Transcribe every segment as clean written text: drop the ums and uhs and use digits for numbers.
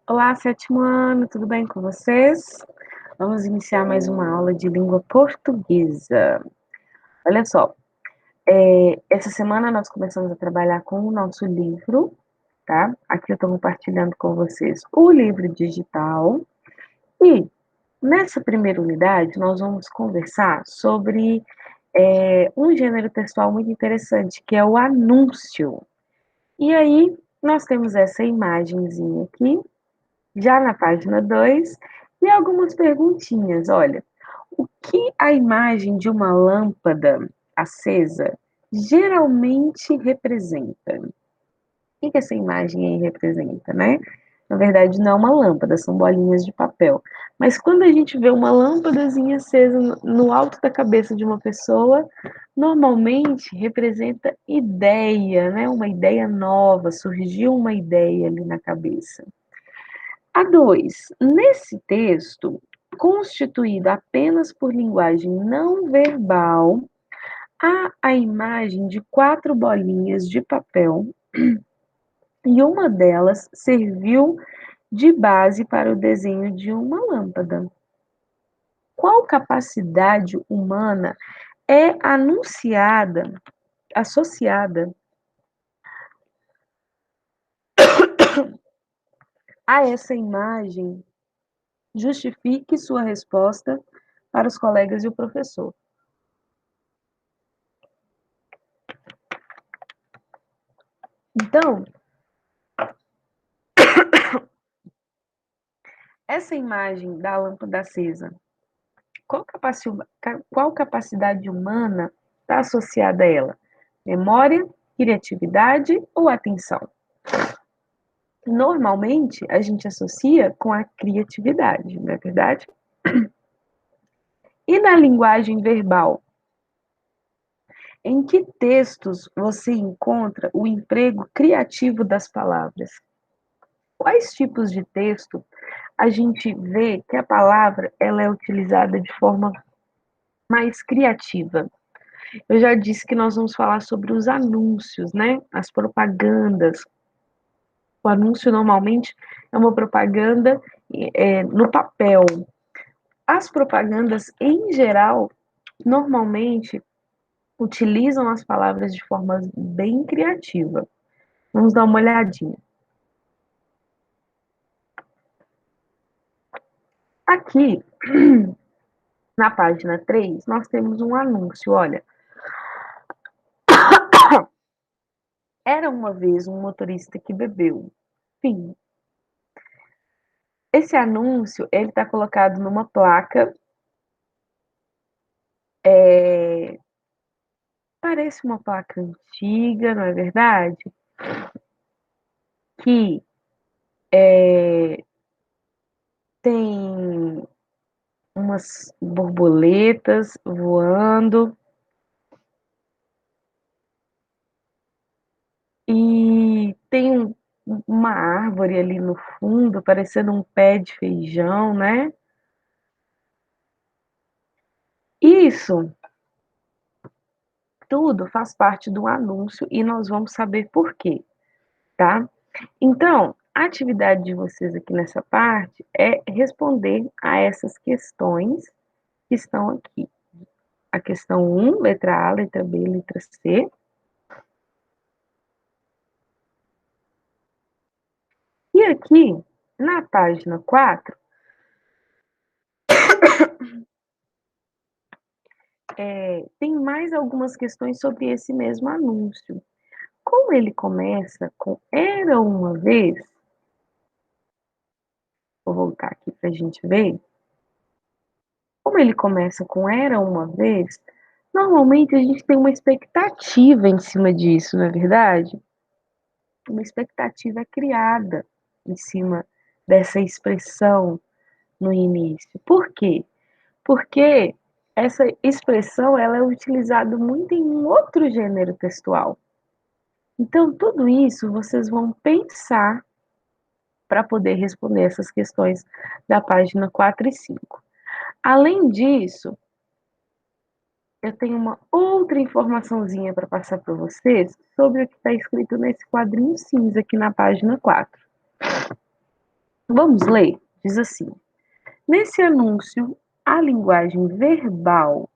Olá, sétimo ano, tudo bem com vocês? Vamos iniciar mais uma aula de língua portuguesa. Olha só, essa semana nós começamos a trabalhar com o nosso livro, tá? Aqui eu estou compartilhando com vocês o livro digital. E nessa primeira unidade nós vamos conversar sobre um gênero textual muito interessante, que é o anúncio. E aí, nós temos essa imagenzinha aqui, já na página 2 e algumas perguntinhas. Olha, o que a imagem de uma lâmpada acesa geralmente representa? O que essa imagem aí representa, né? Na verdade, não é uma lâmpada, são bolinhas de papel. Mas quando a gente vê uma lâmpadazinha acesa no alto da cabeça de uma pessoa, normalmente representa ideia, né? Uma ideia nova, surgiu uma ideia ali na cabeça. A 2, nesse texto, constituído apenas por linguagem não verbal, há a imagem de 4 bolinhas de papel e uma delas serviu de base para o desenho de uma lâmpada. Qual capacidade humana é associada a essa imagem? Justifique sua resposta para os colegas e o professor. Então, essa imagem da lâmpada acesa, qual capacidade humana está associada a ela? Memória, criatividade ou atenção? Normalmente, a gente associa com a criatividade, não é verdade? E na linguagem verbal? Em que textos você encontra o emprego criativo das palavras? Quais tipos de texto a gente vê que a palavra ela é utilizada de forma mais criativa? Eu já disse que nós vamos falar sobre os anúncios, né? As propagandas. O anúncio normalmente é uma propaganda no papel. As propagandas, em geral, normalmente utilizam as palavras de forma bem criativa. Vamos dar uma olhadinha. Aqui, na página 3, nós temos um anúncio. Olha, era uma vez um motorista que bebeu. Fim. Esse anúncio, ele está colocado numa placa. Parece uma placa antiga, não é verdade? Que tem umas borboletas voando e tem uma árvore ali no fundo, parecendo um pé de feijão, né? Isso tudo faz parte do anúncio e nós vamos saber por quê, tá? Então, a atividade de vocês aqui nessa parte é responder a essas questões que estão aqui. A questão 1, letra A, letra B, letra C. E aqui, na página 4, tem mais algumas questões sobre esse mesmo anúncio. Como ele começa com era uma vez, vou voltar aqui para a gente ver. Como ele começa com era uma vez, normalmente a gente tem uma expectativa em cima disso, não é verdade? Uma expectativa é criada em cima dessa expressão no início. Por quê? Porque essa expressão ela é utilizada muito em um outro gênero textual. Então, tudo isso vocês vão pensar para poder responder essas questões da página 4 e 5. Além disso, eu tenho uma outra informaçãozinha para passar para vocês sobre o que está escrito nesse quadrinho cinza aqui na página 4. Vamos ler? Diz assim: nesse anúncio, a linguagem verbal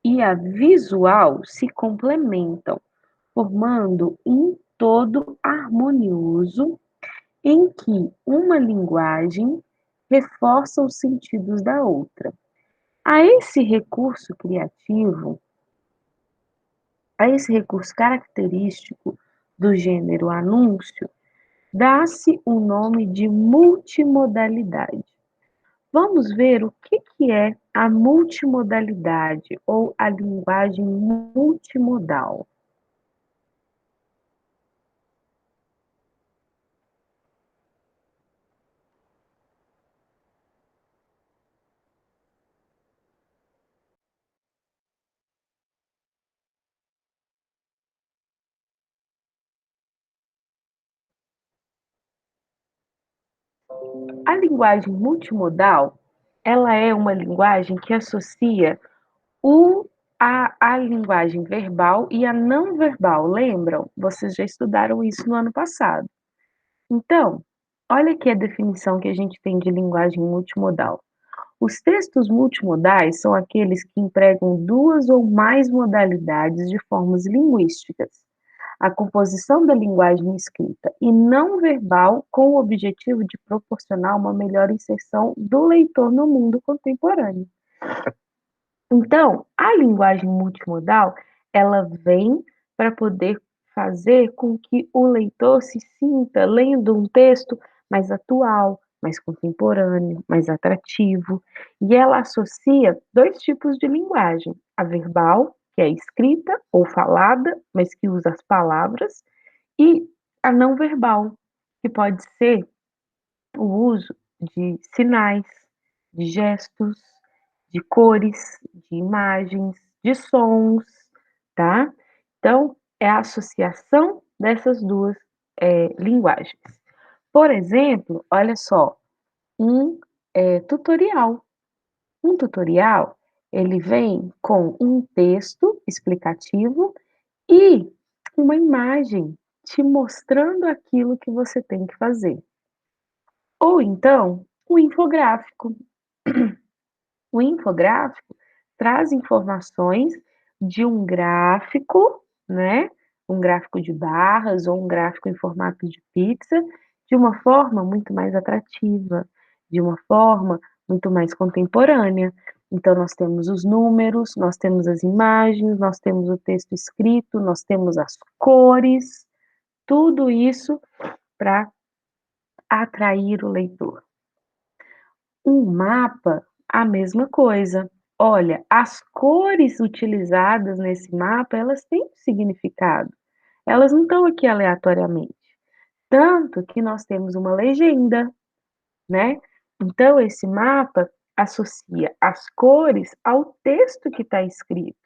e a visual se complementam, formando um todo harmonioso em que uma linguagem reforça os sentidos da outra. A esse recurso criativo, a esse recurso característico do gênero anúncio, dá-se o nome de multimodalidade. Vamos ver o que é a multimodalidade ou a linguagem multimodal. A linguagem multimodal, ela é uma linguagem que associa o a linguagem verbal e a não verbal, lembram? Vocês já estudaram isso no ano passado. Então, olha aqui a definição que a gente tem de linguagem multimodal. Os textos multimodais são aqueles que empregam duas ou mais modalidades de formas linguísticas. A composição da linguagem escrita e não verbal com o objetivo de proporcionar uma melhor inserção do leitor no mundo contemporâneo. Então, a linguagem multimodal, ela vem para poder fazer com que o leitor se sinta lendo um texto mais atual, mais contemporâneo, mais atrativo, e ela associa dois tipos de linguagem: a verbal, que é escrita ou falada, mas que usa as palavras, e a não verbal, que pode ser o uso de sinais, de gestos, de cores, de imagens, de sons, tá? Então, é a associação dessas duas linguagens. Por exemplo, olha só, um tutorial. Um tutorial, ele vem com um texto explicativo e uma imagem te mostrando aquilo que você tem que fazer. Ou então, o infográfico. O infográfico traz informações de um gráfico, né? Um gráfico de barras ou um gráfico em formato de pizza, de uma forma muito mais atrativa, de uma forma muito mais contemporânea. Então, nós temos os números, nós temos as imagens, nós temos o texto escrito, nós temos as cores, tudo isso para atrair o leitor. Um mapa, a mesma coisa. Olha, as cores utilizadas nesse mapa, elas têm um significado. Elas não estão aqui aleatoriamente. Tanto que nós temos uma legenda, né? Então, esse mapa associa as cores ao texto que está escrito.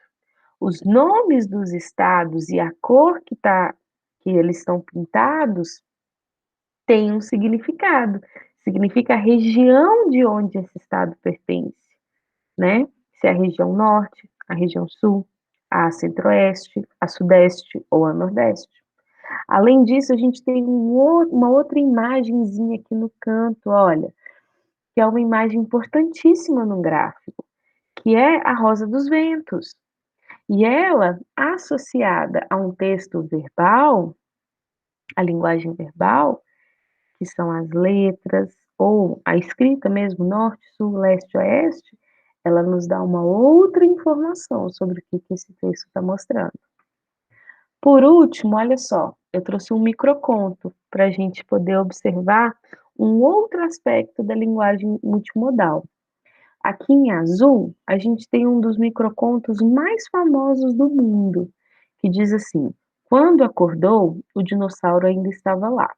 Os nomes dos estados e a cor que eles estão pintados têm um significado. Significa a região de onde esse estado pertence, né? Se é a região norte, a região sul, a centro-oeste, a sudeste ou a nordeste. Além disso, a gente tem uma outra imagenzinha aqui no canto, olha, que é uma imagem importantíssima no gráfico, que é a rosa dos ventos. E ela, associada a um texto verbal, a linguagem verbal, que são as letras, ou a escrita mesmo, norte, sul, leste, oeste, ela nos dá uma outra informação sobre o que esse texto está mostrando. Por último, olha só, eu trouxe um microconto para a gente poder observar um outro aspecto da linguagem multimodal. Aqui em azul, a gente tem um dos microcontos mais famosos do mundo, que diz assim: quando acordou, o dinossauro ainda estava lá.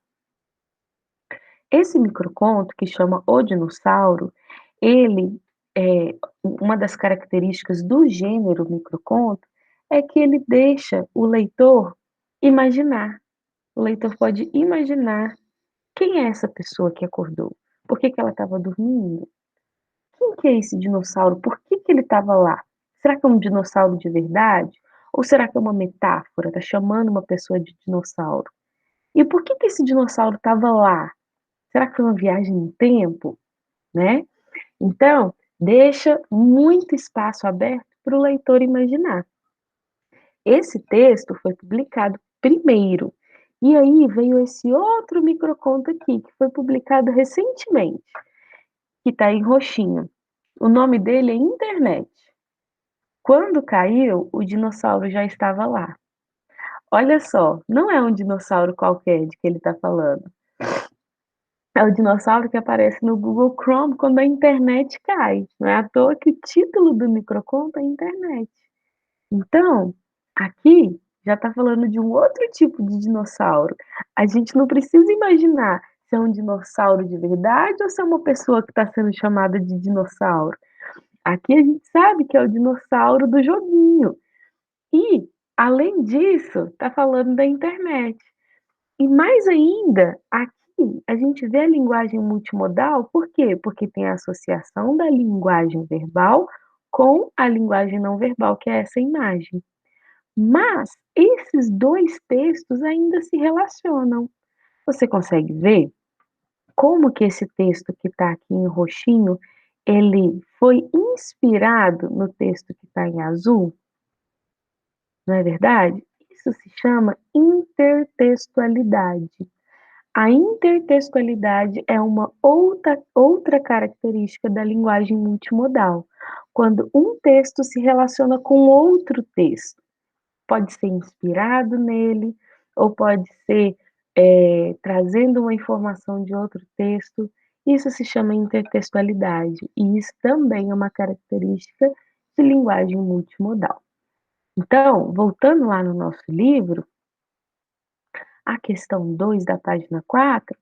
Esse microconto, que chama O Dinossauro, ele uma das características do gênero microconto é que ele deixa o leitor imaginar. O leitor pode imaginar quem é essa pessoa que acordou, por que que ela estava dormindo, quem que é esse dinossauro, por que que ele estava lá? Será que é um dinossauro de verdade? Ou será que é uma metáfora, está chamando uma pessoa de dinossauro? E por que que esse dinossauro estava lá? Será que foi uma viagem no tempo, né? Então, deixa muito espaço aberto para o leitor imaginar. Esse texto foi publicado primeiro, e aí veio esse outro microconto aqui, que foi publicado recentemente, que está em roxinho. O nome dele é Internet. Quando caiu, o dinossauro já estava lá. Olha só, não é um dinossauro qualquer de que ele está falando. É o dinossauro que aparece no Google Chrome quando a internet cai. Não é à toa que o título do microconto é Internet. Então, aqui já está falando de um outro tipo de dinossauro. A gente não precisa imaginar se é um dinossauro de verdade ou se é uma pessoa que está sendo chamada de dinossauro. Aqui a gente sabe que é o dinossauro do joguinho. E, além disso, está falando da internet. E mais ainda, aqui a gente vê a linguagem multimodal, por quê? Porque tem a associação da linguagem verbal com a linguagem não verbal, que é essa imagem. Mas esses dois textos ainda se relacionam. Você consegue ver como que esse texto que está aqui em roxinho, ele foi inspirado no texto que está em azul? Não é verdade? Isso se chama intertextualidade. A intertextualidade é uma outra característica da linguagem multimodal, quando um texto se relaciona com outro texto. Pode ser inspirado nele, ou pode ser trazendo uma informação de outro texto. Isso se chama intertextualidade, e isso também é uma característica de linguagem multimodal. Então, voltando lá no nosso livro, a questão 2 da página 4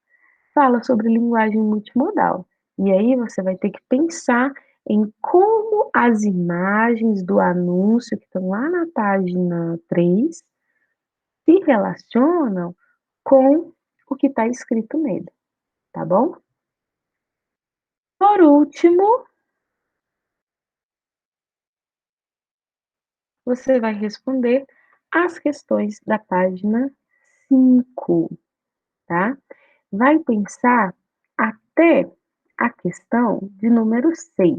fala sobre linguagem multimodal. E aí você vai ter que pensar em como as imagens do anúncio que estão lá na página 3 se relacionam com o que está escrito nele, tá bom? Por último, você vai responder as questões da página 5, tá? Vai pensar até a questão de número 6,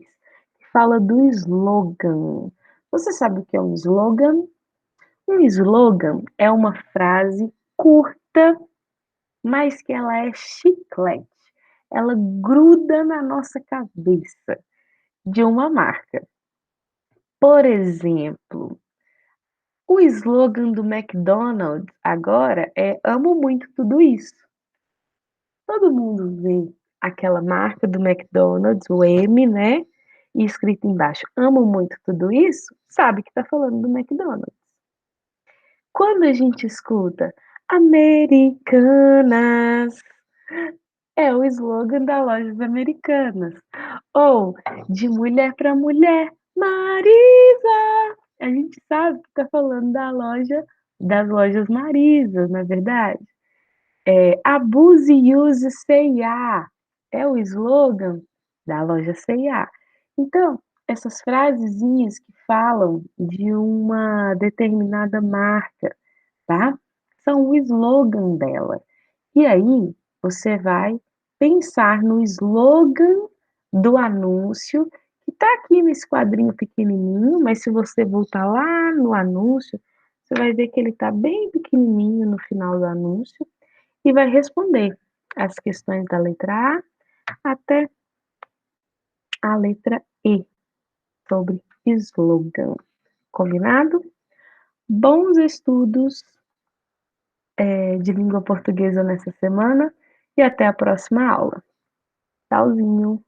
que fala do slogan. Você sabe o que é um slogan? Um slogan é uma frase curta, mas que ela é chiclete. Ela gruda na nossa cabeça de uma marca. Por exemplo, o slogan do McDonald's agora é "Amo muito tudo isso". Todo mundo vê aquela marca do McDonald's, o M, né, e escrito embaixo "Amo muito tudo isso", sabe que está falando do McDonald's. Quando a gente escuta Americanas, é o slogan da Lojas Americanas. Ou de mulher para mulher, Marisa. A gente sabe que está falando das lojas Marisa, não é verdade? Abuse, use, C&A. É o slogan da loja C&A. Então, essas frasezinhas que falam de uma determinada marca, tá? São o slogan dela. E aí, você vai pensar no slogan do anúncio, que está aqui nesse quadrinho pequenininho, mas se você voltar lá no anúncio, você vai ver que ele está bem pequenininho no final do anúncio e vai responder as questões da letra A até a letra E sobre slogan. Combinado? Bons estudos de língua portuguesa nessa semana e até a próxima aula. Tchauzinho!